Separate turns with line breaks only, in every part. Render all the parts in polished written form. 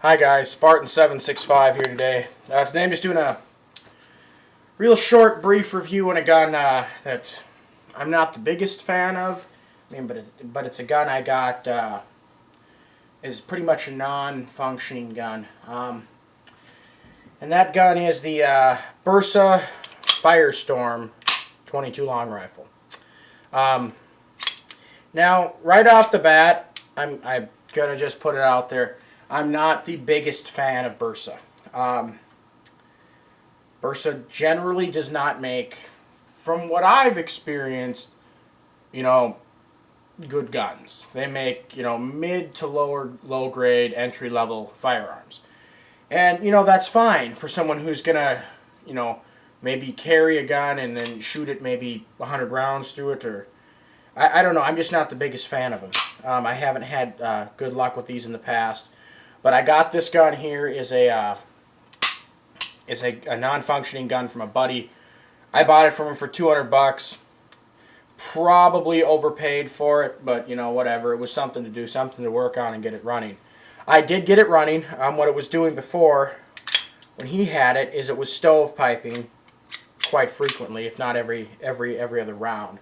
Hi guys, Spartan765 here today. Today I'm just doing a real short, brief review on a gun that I'm not the biggest fan of. But it's a gun I got is pretty much a non-functioning gun. And that gun is the Bersa Firestorm 22 long rifle. Now, right off the bat, I'm gonna just put it out there. I'm not the biggest fan of Bersa. Bersa generally does not make, from what I've experienced, good guns. They make, mid to low grade entry level firearms. And, that's fine for someone who's gonna, maybe carry a gun and then shoot it maybe 100 rounds through it, or I don't know. I'm just not the biggest fan of them. I haven't had good luck with these in the past. But I got this gun here is a non-functioning gun from a buddy. I bought it from him for 200 bucks. Probably overpaid for it, but whatever. It was something to do, something to work on and get it running. I did get it running. What it was doing before, when he had it, is it was stovepiping quite frequently, if not every other round.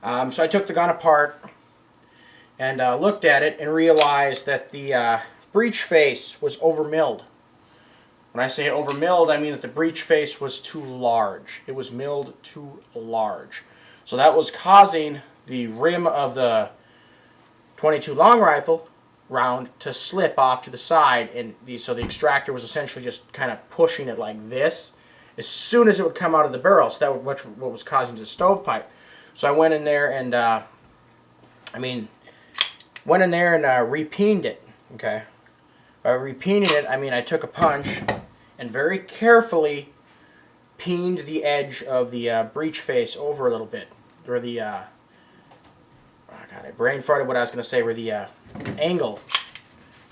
So I took the gun apart and looked at it and realized that the breech face was overmilled. When I say overmilled, I mean that the breech face was too large. It was milled too large. So that was causing the rim of the 22 long rifle round to slip off to the side, and so the extractor was essentially just kind of pushing it like this as soon as it would come out of the barrel. So that was what was causing the stovepipe. So I went in there and repeened it. Okay. By repeening it, I took a punch and very carefully peened the edge of the breech face over a little bit, where the oh God, I brain farted what I was going to say, where the angle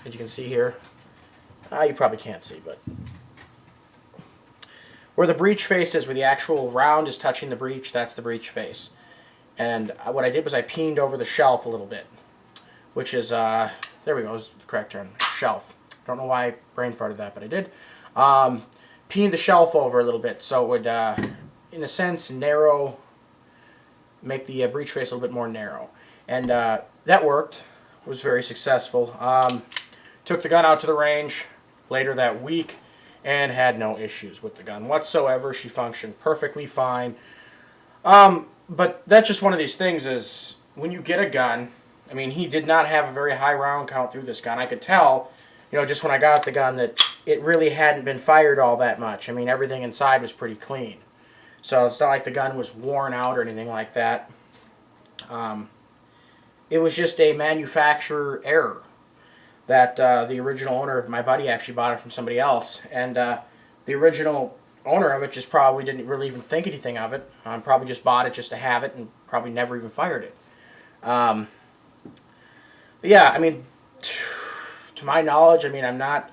that you can see here. You probably can't see, but where the breech face is, where the actual round is touching the breech, that's the breech face. And what I did was I peened over the shelf a little bit, which is there we go, is the correct term, shelf. Don't know why I brain farted that, but I did. Peened the shelf over a little bit, so it would, in a sense, make the breech face a little bit more narrow. And that worked. It was very successful. Took the gun out to the range later that week and had no issues with the gun whatsoever. She functioned perfectly fine. But that's just one of these things is when you get a gun, he did not have a very high round count through this gun. I could tell, just when I got the gun, that it really hadn't been fired all that much. Everything inside was pretty clean. So it's not like the gun was worn out or anything like that. It was just a manufacturer error that the original owner of my buddy actually bought it from somebody else. And the original owner of it just probably didn't really even think anything of it. Probably just bought it just to have it and probably never even fired it. But yeah, to my knowledge, I'm not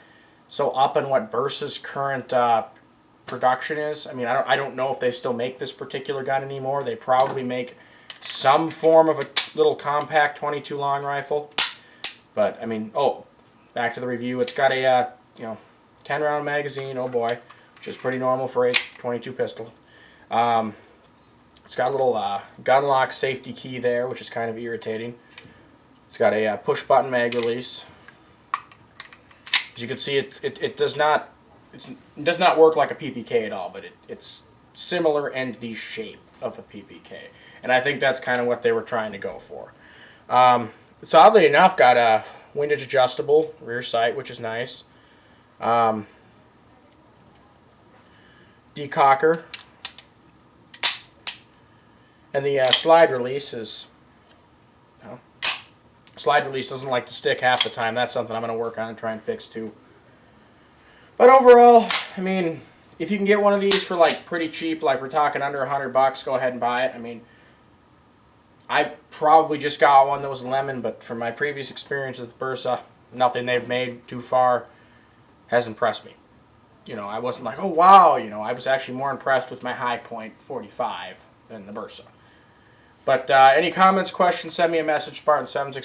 so up on what Bersa's current production is. I don't know if they still make this particular gun anymore. They probably make some form of a little compact 22 long rifle. But oh, back to the review. It's got a 10 round magazine. Oh boy, which is pretty normal for a 22 pistol. It's got a little gun lock safety key there, which is kind of irritating. It's got a push button mag release. As you can see, it does not work like a PPK at all, but it's similar in the shape of a PPK, and I think that's kind of what they were trying to go for. It's oddly enough got a windage adjustable rear sight, which is nice. Decocker, and the slide release is. Slide release doesn't like to stick half the time. That's something I'm going to work on and try and fix too. But overall, if you can get one of these for pretty cheap, like we're talking under 100 bucks, go ahead and buy it. I probably just got one that was lemon, but from my previous experience with Bersa, nothing they've made too far has impressed me. I wasn't like, oh wow, I was actually more impressed with my High Point 45 than the Bersa. But any comments, questions, send me a message, Spartan765.